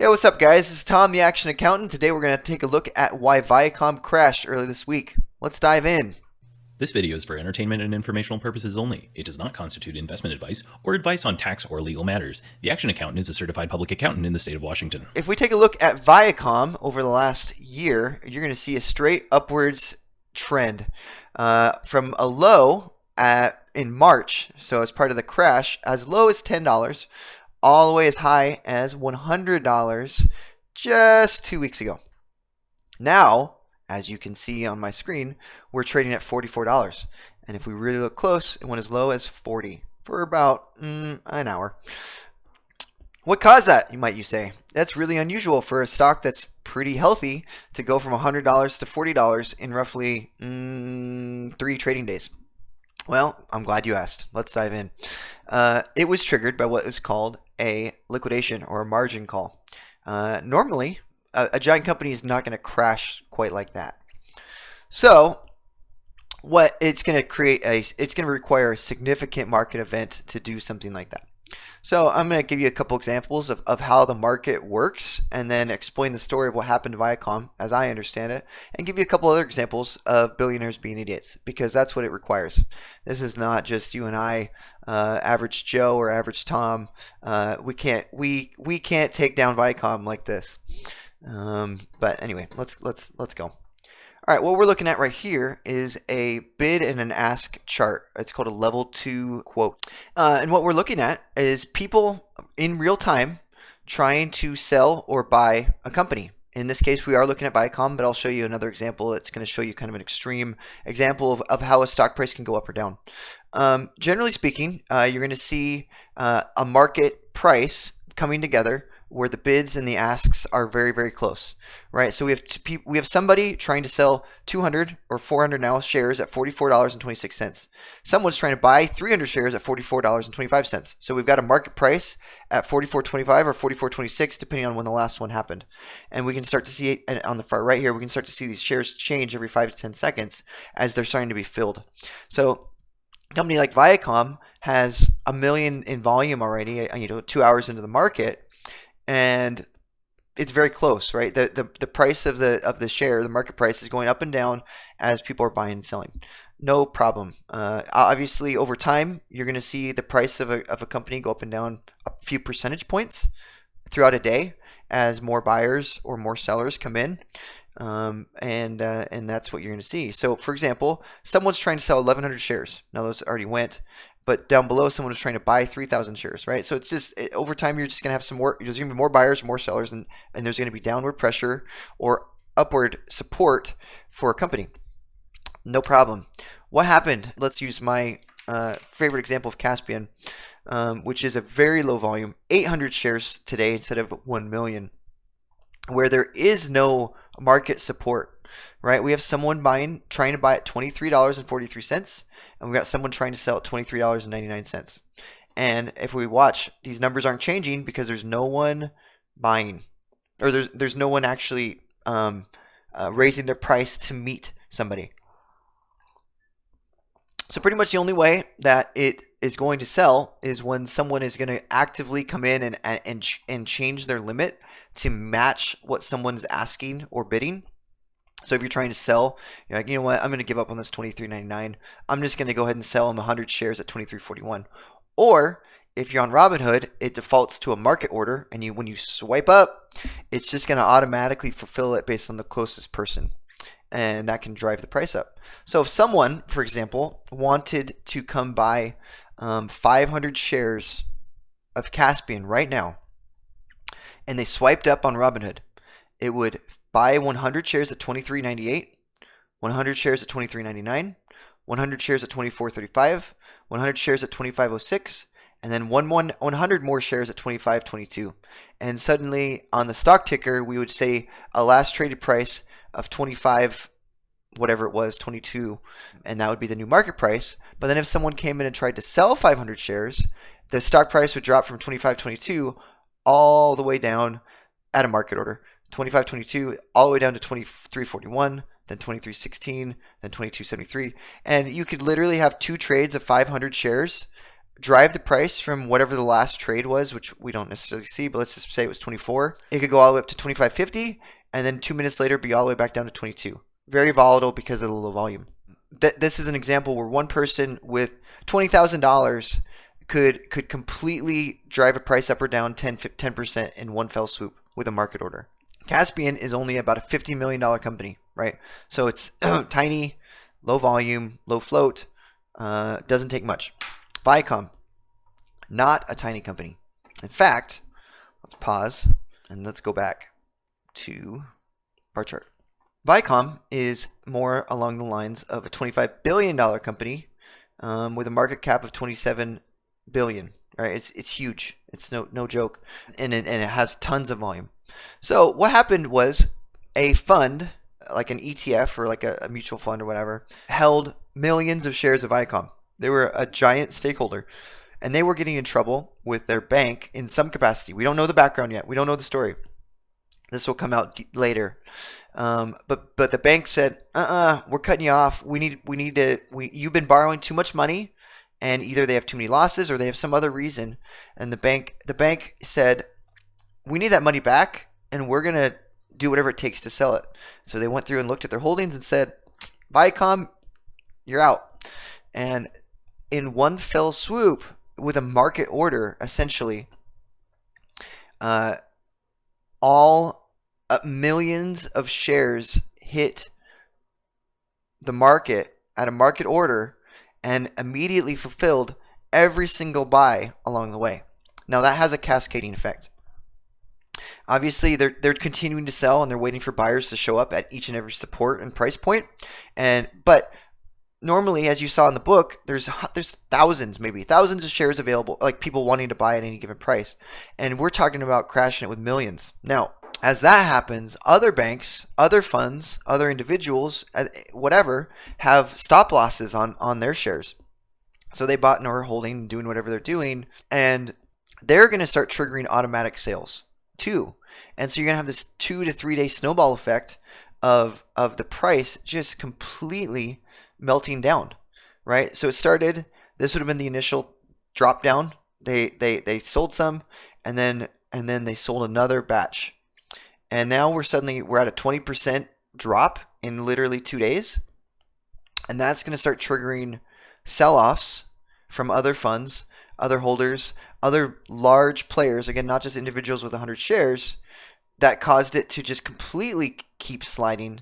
Hey, what's up, guys? This is Tom, the Action Accountant. Today we're going to take a look at why Viacom crashed earlier this week. Let's dive in. This video is for entertainment and informational purposes only. It does not constitute investment advice or advice on tax or legal matters. The Action Accountant is a certified public accountant in the state of Washington. If we take a look at Viacom over the last year, you're going to see a straight upwards trend from a low in March, so as part of the crash, as low as $10, all the way as high as $100 just 2 weeks ago. Now, as you can see on my screen, we're trading at $44. And if we really look close, it went as low as $40 for about an hour. What caused that, you say? That's really unusual for a stock that's pretty healthy to go from $100 to $40 in roughly 3 trading days. Well, I'm glad you asked. Let's dive in. It was triggered by what is called a liquidation or a margin call. Normally, a giant company is not going to crash quite like that. So, what it's going to create it's going to require a significant market event to do something like that. So I'm going to give you a couple examples of how the market works and then explain the story of what happened to Viacom as I understand it, and give you a couple other examples of billionaires being idiots, because that's what it requires. This is not just you and I, average Joe or average Tom. We can't take down Viacom like this. But anyway, let's go. All right, what we're looking at right here is a bid and an ask chart. It's called a level 2 quote. And what we're looking at is people in real time trying to sell or buy a company. In this case, we are looking at Viacom, but I'll show you another example that's going to show you kind of an extreme example of how a stock price can go up or down. Generally speaking, you're going to see a market price coming together where the bids and the asks are very, very close, right? So we have somebody trying to sell 200 or 400 now shares at $44.26. Someone's trying to buy 300 shares at $44.25. So we've got a market price at $44.25 or $44.26, depending on when the last one happened. And we can start to see, on the far right here, we can start to see these shares change every 5 to 10 seconds as they're starting to be filled. So a company like Viacom has 1 million in volume already, 2 hours into the market. And it's very close, right? The price of the share, the market price, is going up and down as people are buying and selling. No problem. Obviously, over time, you're going to see the price of a company go up and down a few percentage points throughout a day as more buyers or more sellers come in, and that's what you're going to see. So, for example, someone's trying to sell 1,100 shares. Now, those already went. But down below, someone was trying to buy 3,000 shares, right? So it's just, over time, you're just going to have there's going to be more buyers, more sellers, and there's going to be downward pressure or upward support for a company. No problem. What happened? Let's use my favorite example of Caspian, which is a very low volume, 800 shares today instead of 1 million, where there is no market support. Right, we have someone trying to buy at $23.43, and we got someone trying to sell at $23.99. And if we watch, these numbers aren't changing because there's no one buying, or there's no one actually raising their price to meet somebody. So pretty much the only way that it is going to sell is when someone is going to actively come in and change their limit to match what someone's asking or bidding. So if you're trying to sell, you're like, you know what, I'm going to give up on this $23.99. I'm just going to go ahead and sell them 100 shares at $23.41. Or if you're on Robinhood, it defaults to a market order, and when you swipe up, it's just going to automatically fulfill it based on the closest person, and that can drive the price up. So if someone, for example, wanted to come buy 500 shares of Caspian right now, and they swiped up on Robinhood, it would buy 100 shares at $23.98, 100 shares at $23.99, 100 shares at $24.35, 100 shares at $25.06, and then 100 more shares at $25.22. And suddenly, on the stock ticker, we would say a last traded price of 25, whatever it was, 22, and that would be the new market price. But then if someone came in and tried to sell 500 shares, the stock price would drop from $25.22 all the way down at a market order. $25.22 all the way down to $23.41, then $23.16, then $22.73, and you could literally have 2 trades of 500 shares drive the price from whatever the last trade was, which we don't necessarily see, but let's just say it was 24. It could go all the way up to 25.50, and then 2 minutes later be all the way back down to 22. Very volatile because of the low volume. This is an example where one person with $20,000 could completely drive a price up or down 10% in one fell swoop with a market order. Caspian is only about a $50 million company, right? So it's tiny, low volume, low float, doesn't take much. Viacom, not a tiny company. In fact, let's pause and let's go back to bar chart. Viacom is more along the lines of a $25 billion company with a market cap of $27 billion. Right? It's huge. It's no joke, and it has tons of volume. So what happened was a fund, like an ETF or like a mutual fund or whatever, held millions of shares of Viacom. They were a giant stakeholder, and they were getting in trouble with their bank in some capacity. We don't know the background yet. We don't know the story. This will come out later. But the bank said, we're cutting you off. You've been borrowing too much money, and either they have too many losses or they have some other reason. And the bank said, we need that money back, and we're gonna do whatever it takes to sell it. So they went through and looked at their holdings and said, Viacom, you're out. And in one fell swoop, with a market order, essentially, all millions of shares hit the market at a market order and immediately fulfilled every single buy along the way. Now that has a cascading effect. Obviously, they're continuing to sell and they're waiting for buyers to show up at each and every support and price point. But normally, as you saw in the book, there's thousands of shares available, like people wanting to buy at any given price. And we're talking about crashing it with millions. Now, as that happens, other banks, other funds, other individuals, whatever, have stop losses on their shares. So they bought and are holding and doing whatever they're doing, and they're going to start triggering automatic sales too. And so you're going to have this 2 to 3 day snowball effect of the price just completely melting down, right? So it started, this would have been the initial drop down. They sold some, and then they sold another batch. And now we're at a 20% drop in literally 2 days. And that's going to start triggering sell-offs from other funds, other holders, other large players, again, not just individuals with 100 shares, that caused it to just completely keep sliding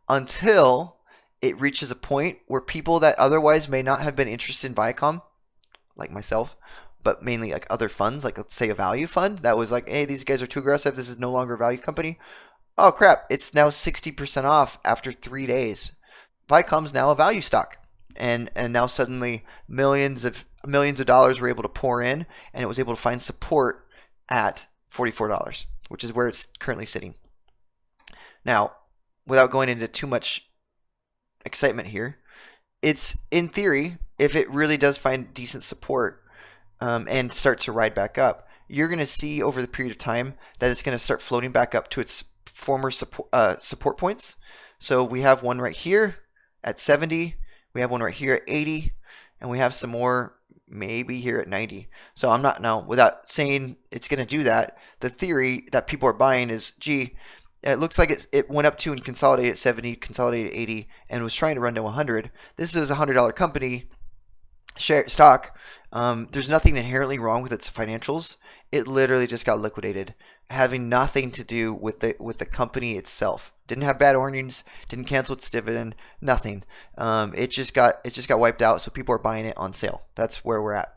until it reaches a point where people that otherwise may not have been interested in Viacom, like myself, but mainly like other funds, like let's say a value fund that was like, hey, these guys are too aggressive, this is no longer a value company. Oh crap, it's now 60% off after 3 days. Viacom's now a value stock. And now suddenly millions of dollars were able to pour in, and it was able to find support at $44, which is where it's currently sitting. Now, without going into too much excitement here, it's in theory, if it really does find decent support and start to ride back up, you're going to see over the period of time that it's going to start floating back up to its former support points. So we have one right here at 70. We have one right here at 80, and we have some more maybe here at 90. So I'm not, now without saying it's going to do that, the theory that people are buying is, gee, it looks like it went up to and consolidated at 70, consolidated at 80, and was trying to run to 100. This is a $100 company stock. There's nothing inherently wrong with its financials. It literally just got liquidated, having nothing to do with the company itself. Didn't have bad earnings, didn't cancel its dividend, nothing. It just got wiped out, so people are buying it on sale. That's where we're at.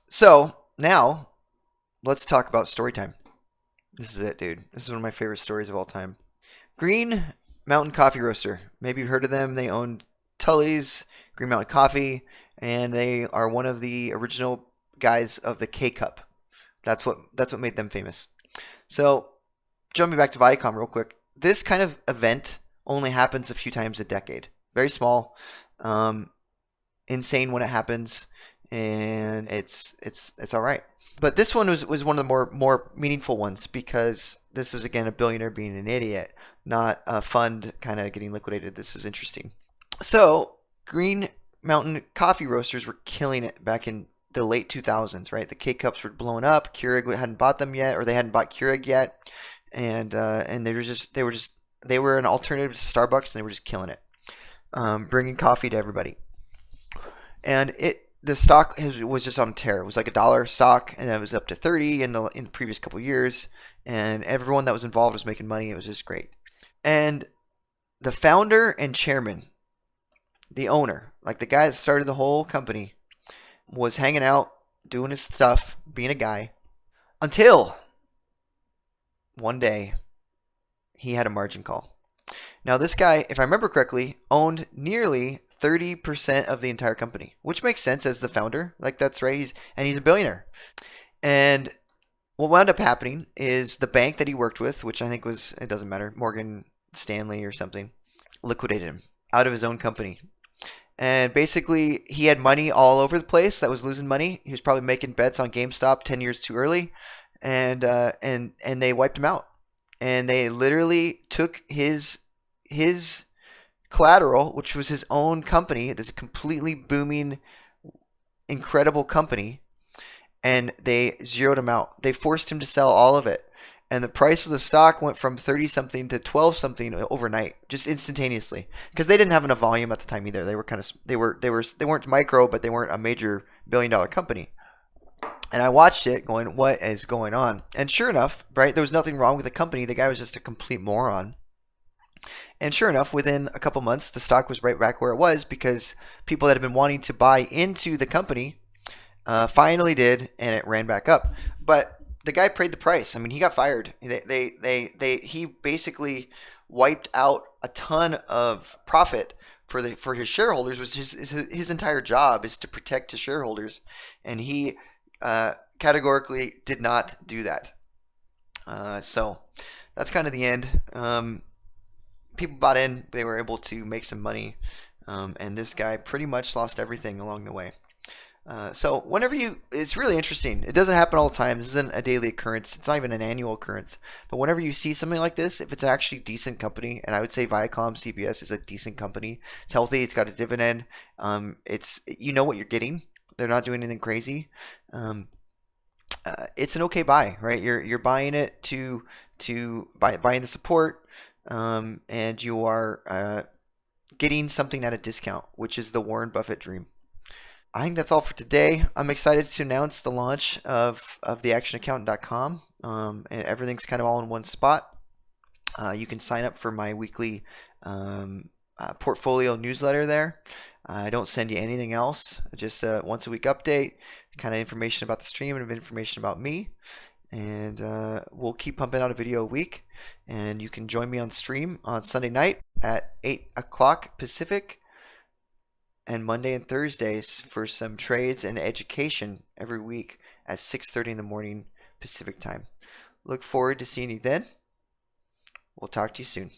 So now let's talk about story time. This is it, dude. This is one of my favorite stories of all time. Green Mountain Coffee Roaster. Maybe you've heard of them. They own Tully's, Green Mountain Coffee, and they are one of the original guys of the K-Cup. That's what made them famous. So jumping back to Viacom real quick. This kind of event only happens a few times a decade. Very small, insane when it happens, and it's all right. But this one was one of the more meaningful ones because this was, again, a billionaire being an idiot, not a fund kind of getting liquidated. This is interesting. So Green Mountain Coffee Roasters were killing it back in the late 2000s, right? The K cups were blowing up. Keurig hadn't bought them yet, or they hadn't bought Keurig yet, and they were an alternative to Starbucks, and they were just killing it, bringing coffee to everybody. And the stock was just on a tear. It was like $1 stock, and it was up to 30 in the previous couple of years, and everyone that was involved was making money. It was just great. And the founder and chairman, the owner, like the guy that started the whole company, was hanging out, doing his stuff, being a guy, until one day he had a margin call. Now, this guy, if I remember correctly, owned nearly 30% of the entire company, which makes sense as the founder. Like, that's right. He's a billionaire. And what wound up happening is the bank that he worked with, which I think was, it doesn't matter, Morgan Stanley or something, liquidated him out of his own company. And basically, he had money all over the place that was losing money. He was probably making bets on GameStop 10 years too early, and they wiped him out. And they literally took his collateral, which was his own company, this completely booming, incredible company, and they zeroed him out. They forced him to sell all of it. And the price of the stock went from 30 something to 12 something overnight, just instantaneously, because they didn't have enough volume at the time either. They were kind of they weren't micro, but they weren't a major billion-dollar company. And I watched it going, what is going on? And sure enough, right, there was nothing wrong with the company. The guy was just a complete moron. And sure enough, within a couple months, the stock was right back where it was, because people that had been wanting to buy into the company finally did, and it ran back up. But the guy paid the price. I mean, he got fired. He basically wiped out a ton of profit for his shareholders, which is his entire job is to protect his shareholders, and he categorically did not do that. So that's kind of the end. People bought in; they were able to make some money, and this guy pretty much lost everything along the way. So it's really interesting. It doesn't happen all the time. This isn't a daily occurrence. It's not even an annual occurrence. But whenever you see something like this, if it's actually a decent company, and I would say Viacom CBS is a decent company. It's healthy. It's got a dividend. It's you know what you're getting. They're not doing anything crazy. It's an okay buy, right? You're buying it buying the support, and you are getting something at a discount, which is the Warren Buffett dream. I think that's all for today. I'm excited to announce the launch of theactionaccountant.com, and everything's kind of all in one spot. You can sign up for my weekly portfolio newsletter there. I don't send you anything else, just a once a week update, kind of information about the stream and information about me. And we'll keep pumping out a video a week. And you can join me on stream on Sunday night at 8 o'clock Pacific, and Monday and Thursdays for some trades and education every week at 6:30 in the morning Pacific time. Look forward to seeing you then. We'll talk to you soon.